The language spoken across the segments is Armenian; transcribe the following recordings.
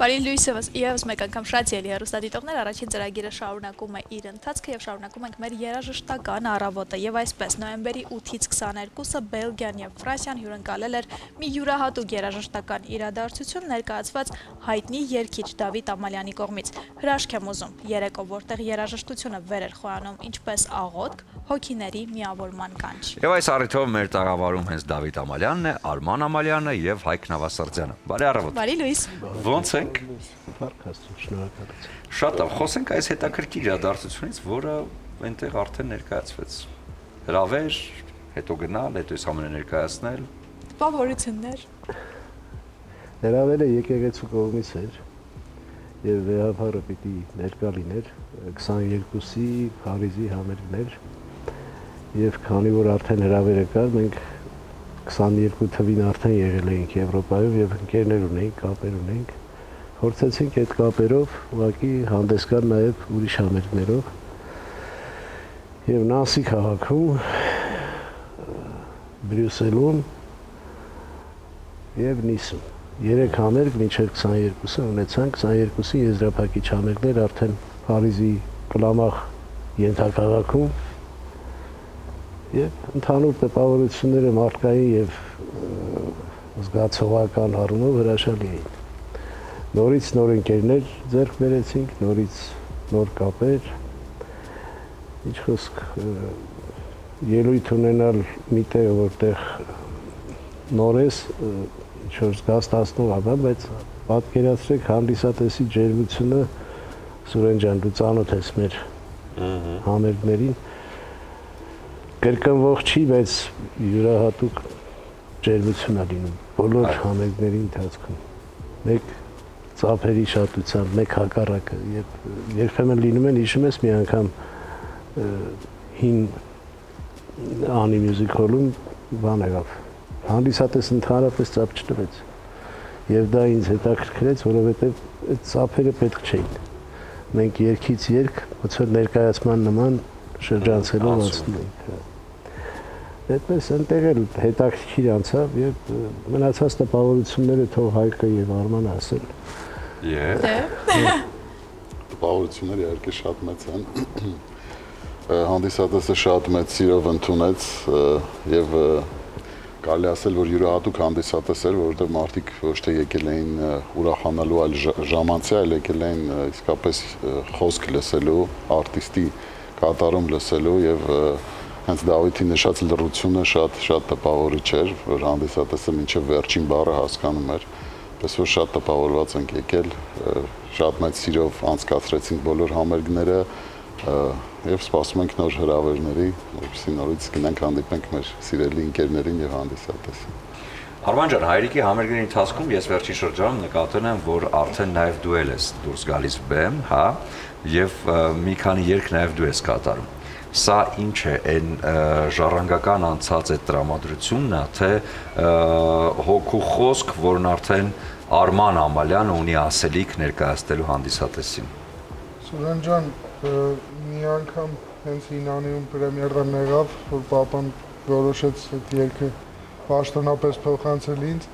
Բարի լույս եւս մեկ անգամ շատ ելի հեռուստադիտողներ, առաջին ծրագիրը շարունակում է իր ընթացքը եւ շարունակում ենք մեր երաժշտական առավոտը եւ այսպես նոյեմբերի 8-ից 22-ը Բելգիան եւ Ֆրանսիան հյուրընկալել էր մի յուրահատուկ երաժշտական իրադարձություն ներկայացված հայտնի երգիչ Դավիթ Ամալյանի կողմից։ Հրաշք եմ ուզում, երեկո, որտեղ երաժշտությունը վեր էր խոյանում ինչպես աղոթք, հոգիների միավորման կանչ։ Եվ այս առիթով մեր տաղավարում հենց Դավիթ Ամալյանն է, Արման Ամալյանը եւ Հայկ Նավասարդյանը։ Բարի առավոտ։ Բարի լույս։ Ոնց եք։ Շնորհակալություն։ Շատ լավ, խոսենք այս հետաքրքիր իրադարձությունից, որը այնտեղ արդեն ներկայացվեց։ Հրավեր, հետո գնալ, հետո այս ամենը ներկայացնել։ Տպավորություններ։ Հրավերը եկեղեցու կողմից էր եւ վեհապարը պիտի ներկա լիներ 22-ի Փարիզի համերգներ եւ քանի որ արդեն հրավերը կար, մենք 22 թվին արդեն եղել էինք Եվրոպայում եւ ընկերներ ունեինք, կապեր ունեինք։ Փորձեցինք այդ կապերով ուղղակի հանդես գալ նաեւ ուրիշ համերգներով եւ Նանսի քաղաքում, Բրյուսելում եւ Նիսում 3 համերգ մինչև 22-ը ունեցանք, 22-ի եզրափակիչ համերգներ արդեն Փարիզի Կլամախ ենթաքաղաքում եւ ընդհանուր տպավորությունները մարդկային եւ զգացողական առումով հրաշալի էին։ Նորից նոր ընկերներ ձեռք բերեցինք, նորից նոր կապեր, ինչ խոսք ելույթ ունենալ մի տեղ, որտեղ նորես ինչ-որ զգաստացնող աբան, բայց պատկերացրեք հանդիսատեսի ջերմությունը, Սուրեն ջան, դու ծանոթ ես մեր համերգներին, կրկնվող չի, բայց յուրահատուկ ջերմություն է լինում բոլոր համերգների ընթացքում, մեկ ծափերի շատությամբ, մեկ հակառակը, երբեմն լինում են, հիշում ես մի անգամ հին Անի մյուզիկ հոլում բան եղավ, հանդիսատես ընդհանրապես ծափ չտվեց եւ դա ինձ հետաքրքրեց, որովհետեւ այդ ծափերը պետք չէին։ Մենք երգից երգ, ոնց որ ներկայացման նման շրջանցելով անցնում ենք։ Այդպես այնտեղ էլ հետաքրքիր անցավ եւ մնացած տպավորությունները թող Հայկը եւ Արմանը ասել։ Տպավորությունները իհարկե շատ մեծ են։ Հանդիսատեսը շատ մեծ սիրով ընդունեց եւ կարելի ասել, որ յուրահատուկ հանդիսատես էր, որովհետև մարդիկ ոչ թե եկել էին ուրախանալու, այլ ժամանցի, այլ եկել էին իսկապես խոսք լսելու, արտիստի կատարում լսելու եւ հենց Դավիթի նշած լռությունը շատ տպավորիչ էր, որ հանդիսատեսը մինչև վերջին բառը հասկանում էր, պես որ շատ տպավորված ենք եկել, շատ մեծ սիրով անցկացրեցինք բոլոր համերգները եւ սպասում ենք նոր հրավերների, որպեսզի նորից գնանք հանդիպենք մեր սիրելի ընկերներին եւ հանդիսատեսին։ Արման ջան, հայրիկի համերգների ընթացքում ես վերջին շրջանում նկատել եմ, որ արդեն նաեւ դու ես դուրս գալիս բեմ, հա, եւ մի քանի երգ նաեւ դու ես կատարում։ Սա ինչ է, այն ժառանգական անցած այդ տրամադրությունն է, թե հոգու խոսք, որն արդեն Արման Ամալյանը ունի ասելիք ներկայացնելու հանդիսատեսին։ Սուրեն ջան, մի անգամ հենց Ինանիում պրեմիերան եղավ, որ պապան որոշեց այդ երգը պաշտոնապես փոխանցել ինձ,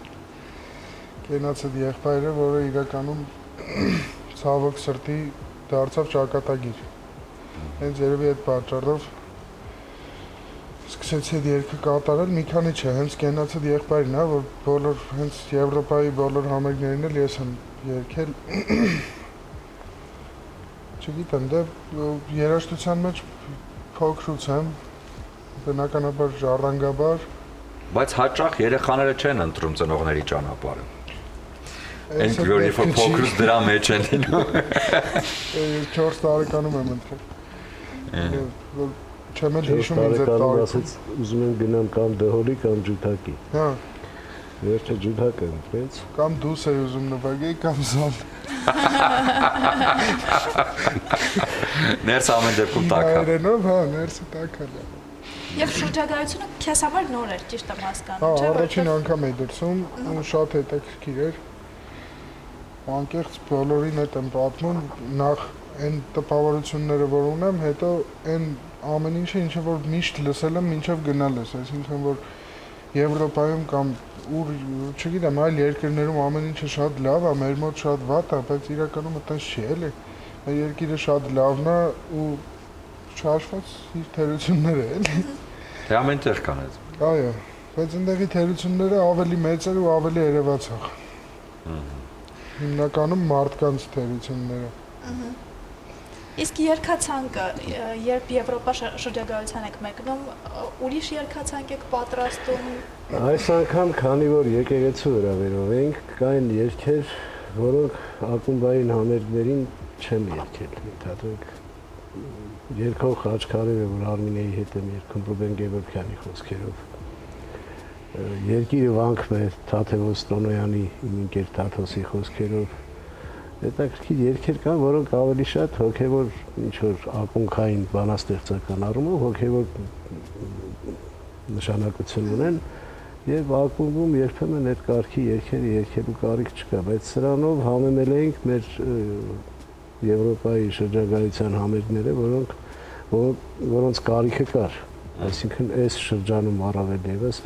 կենաց այդ եղբայրը, որը իրականում ցավոք սրտի դարձավ ճակատագիր։ Հենց երևի այդ պատճառով սկսեցի այդ երգը կատարել, մի քանի չէ, հենց կենաց այդ եղբայրն է, որ բոլոր հենց Եվրոպայի բոլոր համերգներին էլ ես եմ երգել։ Չգիտեմ, դե երաժշտության մեջ փոքրուց եմ, բնականաբար ժառանգաբար։ Բայց հաճախ երեխաները չեն ընտրում ծնողների ճանապարհը։ Այն որ երբ փոքրուց դրա մեջ են լինում։ 4 տարեկանում եմ ընտրել։ Որ չեմ էլ հիշում ինձ այդ տարեկանում ասեց, ուզում եմ գնամ կամ դհոլի կամ ջութակի։ Հա։ Վերջը ջութակը ընտրեց։ Կամ դուս էի ուզում նվագեի կամ զոլ։ Ներս ամեն դեպքում տակա։ Հայերենով, հա, ներսը տակա։ Եվ շրջագայությունը քեզ համար նոր էր, ճիշտ եմ հասկանում, չէ՞։ Հա, առաջին անգամ էի դրսում ու շատ հետաքրքիր էր։ Անկեղծ բոլորին հետ եմ պատմում, նախ այն տպավորությունները, որ ունեմ, հետո այն ամեն ինչը, ինչը որ միշտ լսել եմ, մինչև գնալ ես, այսինքն որ Եվրոպայում կամ ուր չգիտեմ, այլ երկրներում ամեն ինչը շատ լավ է, մեր մոտ շատ վատ է, բայց իրականում այդպես չի, էլի։ Մեր երկիրը շատ լավն է ու չհաշված իր թերությունները, էլի։ Թե ամեն տեղ կան այդ։ Այո, բայց այնտեղի թերությունները ավելի մեծ են ու ավելի երևացող։ Հիմնականում մարդկանց թերությունները։ Իսկ երկացանկը, երբ Եվրոպա շրջագայության եք մեկնում, ուրիշ երկացանկ եք պատրաստում։ Այս անգամ, քանի որ եկեղեցու հրավերով ենք, կային երգեր, որոնք ակումբային համերգներին չեմ երգել։ Ընդհանրենք երգող Խաչքարերը, որ Արմինեի հետ եմ երգում Ռուբեն Գևորգյանի խոսքերով։ Երկիրը վանքն է Թաթևոս Տոնոյանի իմ ընկեր Թաթոսի խոսքերով։ Հետաքրքիր երգեր կան, որոնք ավելի շատ հոգևոր ինչ-որ ակունքային բանաստեղծական առումով հոգևոր նշանակություն ունեն եւ ակումբում երբեմն այդ կարգի երգերը երգելու կարիք չկա, բայց սրանով համեմել ենք մեր Եվրոպայի շրջագայության համերգները, որոնց կարիքը կար, այսինքն այս շրջանում առավել եւս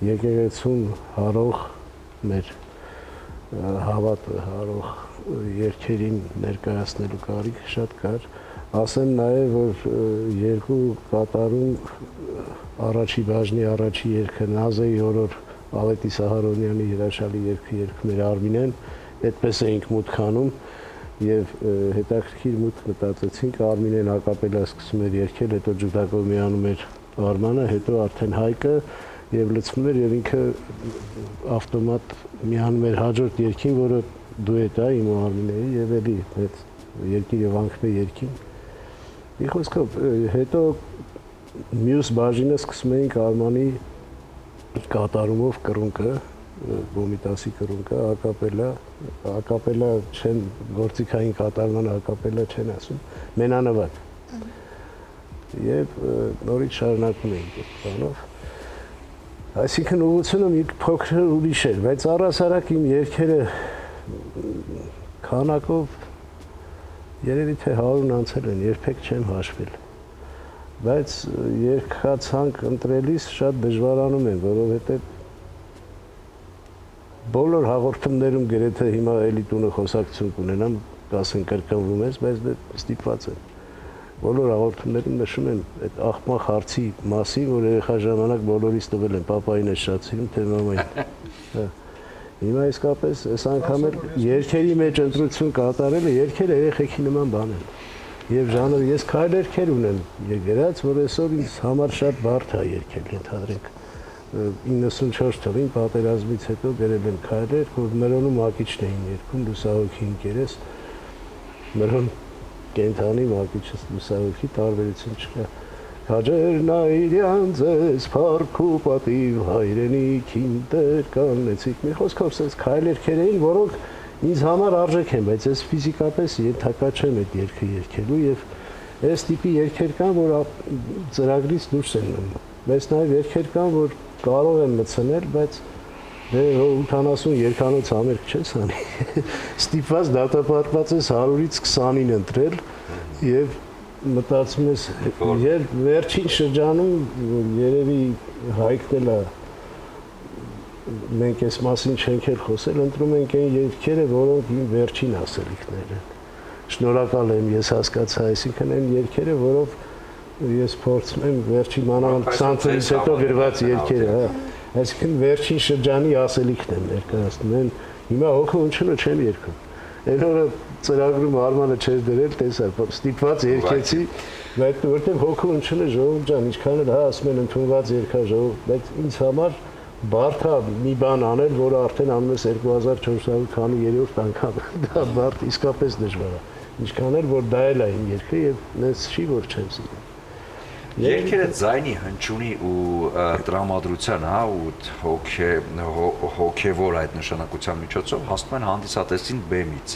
եկեղեցուն հարող մեր հավատը հարող երգերին ներկայացնելու կարիք շատ կար։ Ասեմ նաև, որ երկու կատարում առաջի բաժնի առաջի երգը Նազեի օրոր Ավետիս Ահարոնյանի հրաշալի երգը երգում էր Արմինեն, այդպես էինք մուտք անում եւ հետաքրքիր մուտք մտածեցինք Արմինեն ակապելա սկսում էր երգել, հետո Ջուդակոմյանում էր Արմանը, հետո արդեն Հայկը եւ լցվում էր եւ ինքը ավտոմատ միանում էր հաջորդ երգին, որը դուետ է իմ ու Արմինեի եւ էլի այդ երկիրը վանքն է երգին։ Մի խոսքով հետո մյուս բաժինը սկսում էինք Արմանի կատարումով կռունկը, Գոմիտասի կռունկը, ակապելա չեն գործիքային կատարման ակապելա չեն ասում, մենանվագ։ Եվ նորից շարունակում էինք այդ բանով։ Այսինքն ուղղությունը մի փոքր ուրիշ էր, բայց առհասարակ իմ երգերը քանակով երևի թե 100-ն անցել են, երբեք չեմ հաշվել։ Բայց երկացանք ընտրելիս շատ դժվարանում եմ, որովհետև բոլոր հաղորդումներում գրեթե հիմա էլի տունը խոսակցություն կունենամ, կասեն կրկնվում ես, բայց դե ստիպված եմ։ Բոլոր հաղորդումներում նշում եմ այդ աղբման հարցի մասին, որ երեխա ժամանակ բոլորից տվել են, պապային է շատ սիրում, թե մամային։ Հիմա իսկապես այս անգամ էլ երգերի մեջ ընտրություն կատարելը երգերը երեխեքի նման բան են։ Եվ ժանր ես քայլ երգեր ունեմ եկեղեցի, որ այսօր ինձ համար շատ բարդ է երգել, ընդհանրենք 94 թվականին պատերազմից հետո գրել եմ քայլեր, որ Մրոնում Ակիչն էին երգում, լուսահոգի ընկերս, Մրոն կենթանի Ակիչս լուսահոգի տարբերություն չկա։ Քաջերնայրյան ձեզ փառք ու պատիվ հայրենիքին դեր կանեցիք։ Մի խոսքով sense քայլերքեր էին, որոնք ինձ համար արժեք են, բայց ես ֆիզիկապես ենթակա չեմ այդ երգը երգելու եւ այս տիպի երգեր կան, որ ծրագրից դուրս են մնում։ Բայց նաեւ երգեր կան, որ կարող եմ մտցնել, բայց դե 80 երգանոց համերգ չես անի։ Ստիպված դատապարտված ես 100-ից 20-ին ընտրել եւ մտածում ես երբ վերջին շրջանում երևի հայկնել է մենք այս մասին չենք էլ խոսել, ընտրում ենք այն երգերը, որոնք իմ վերջին ասելիքներն են։ Շնորհակալ եմ, ես հասկացա, այսինքն այն երգերը, որով ես փորձում եմ վերջին մանավանդ 20 տարուց հետո գրված երգերը, հա։ Այսինքն վերջին շրջանի ասելիքն եմ ներկայացնում։ Հիմա հոգու ունչելը չեմ երգում։ Այն օրը ծրագրում Արմանը չէր դրել, տեսա, ստիպված երգեցի, բայց որտեղ հոգու ունչելը ժողովուրդ ջան, ինչքան էլ հա ասում են ընդունված երգա ժողովուրդ, բայց ինձ համար բարդ է մի բան անել, որը արդեն անում ես 2400 քանի երրորդ անգամ։ Դա բարդ իսկապես դժվար է։ Ինչքան էլ որ դա էլ է իմ երգը եւ նենց չի որ չեմ սիրում։ Երգերը ձայնի հնչյունի ու տրամադրության, հա, ու հոգևոր այդ նշանակության միջոցով հասնում են հանդիսատեսին բեմից,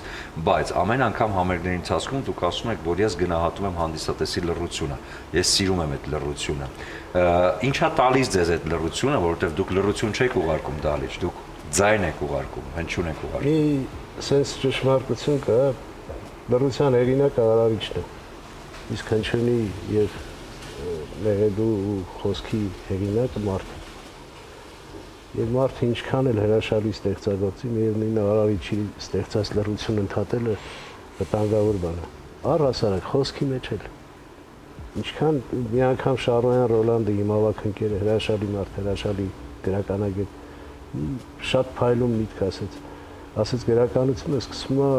բայց ամեն անգամ համերգների ընթացքում դուք ասում եք, որ ես գնահատում եմ հանդիսատեսի լռությունը, ես սիրում եմ այդ լռությունը։ Ինչա տալիս ձեզ այդ լռությունը, որովհետև դուք լռություն չեք ուղարկում դալիճ, դուք ձայն եք ուղարկում, հնչյուն եք ուղարկում։ Մի sense ճշմարտություն կա, լռության հեղինակը Արարիչն է, իսկ հնչյունի եւ մեղեդու ու խոսքի հեղինակը մարդը։ Եվ մարդը ինչքան էլ հրաշալի ստեղծագործի, միևնույնն է Արարիչի ստեղծած լռություն ընդհատելը վտանգավոր բան է։ Առհասարակ խոսքի մեջ էլ ինչքան մի անգամ Շարոյան Ռոլանդը իմ ավակ ընկերը հրաշալի մարդ, հրաշալի գրականագետ շատ փայլում միտք ասեց գրականությունը սկսում է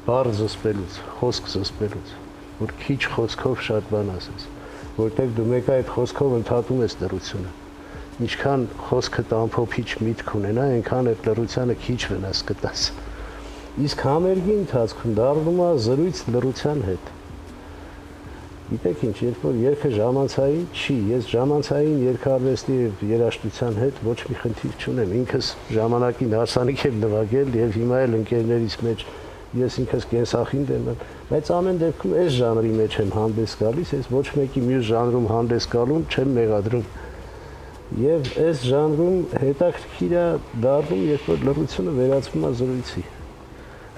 բառ զսպելուց, խոսք զսպելուց, որ քիչ խոսքով շատ բան ասես, որտեղ դու մեկ այդ խոսքով ընդհատում ես լռությունը։ Ինչքան խոսքը ամփոփիչ միտք ունենա, այնքան այդ լռությանը քիչ վնաս կտաս։ Իսկ համերգի ընթացքում դառնում է զրույց լռության հետ։ Գիտեք ինչ, երբ որ երգը ժամանցային չի, ես ժամանցային երգարվեստի եւ երաժշտության հետ ոչ մի խնդիր չունեմ։ Ինքս ժամանակին հարսանիք եմ նվագել եւ հիմա էլ ընկերներից մեջ ես ինքս կենսախինդ եմ, բայց ամեն դեպքում այս ժանրի մեջ եմ հանդես գալիս, ես ոչ մեկի մյուս ժանրում հանդես գալուն չեմ մեղադրում։ Եվ այս ժանրում հետաքրքիր է դառնում, երբ որ լռությունը վերածվում է զրույցի։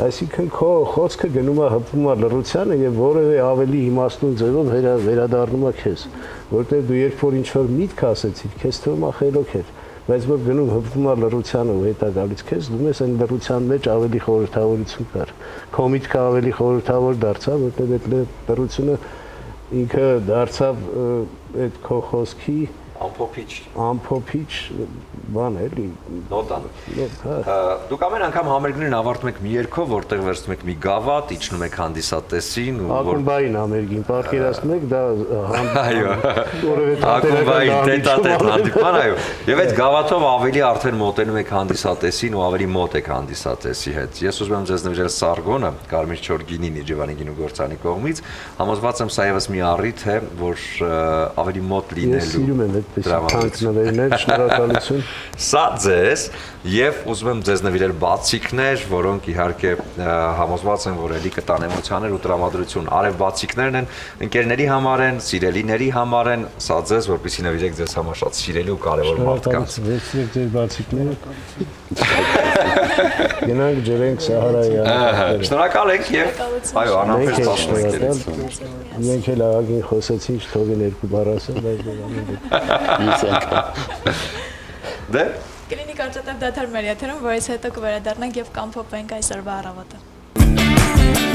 Այսինքն քո խոսքը գնում է հպվում է լռությանը եւ որևէ ավելի իմաստուն ձևով վերադառնում է քեզ, որտեղ դու երբ որ ինչ-որ միտք ասեցիր, քեզ թվում է խելոք էր, բայց որ գնում հպվում է լռությանը ու հետա գալիս քեզ, դու ես այն լռության մեջ ավելի խորհրդավորություն կար։ Քո միտքը ավելի խորհրդավոր դարձավ, որտեղ այդ լռությունը ինքը դարձավ այդ քո խոսքի ամփոփիչ բան էլի նոտան։ Դուք ամեն անգամ համերգներն ավարտում եք մի երգով, որտեղ վերցնում եք մի գավաթ, իջնում եք հանդիսատեսին ու ակումբային համերգին պատկերացնում եք, դա ակումբային տետատետ հանդիպման, այո։ Եվ այդ գավաթով ավելի արդեն մոտենում եք հանդիսատեսին ու ավելի մոտ եք հանդիսատեսի հետ։ Ես ուզում եմ ձեզ նվիրել Սարգոնը, Կարմիր չոր գինին Իջևանի գինու գործանի կողմից, համոզված եմ սա եւս մի առիթ է, որ ավելի մոտ լինելու Թանկնվերներ, շնորհակալություն։ Սա ձեզ եւ ուզում եմ ձեզ նվիրել բացիկներ, որոնք իհարկե համոզված են, որ ելի կտան էմոցիաներ ու տրամադրություն։ Արև բացիկներն են, ընկերների համար են, սիրելիների համար են, սա ձեզ, որպեսզի նվիրեք ձեզ համար շատ սիրելի ու կարևոր մարդկանց։ Վերցրեք ձեր բացիկները։ Գնանք ջրենք Սահարայի։ Շնորհակալ ենք եւ այո, անհամբեր սպասում ենք։ Մենք էլ աղագին խոսեցինք, թողին երկու բառ ասել, բայց Դե Կլինի կարճատև դադար մեր եթերում, որից հետո կվերադառնանք եւ կամփոփենք այսօրվա առավոտը։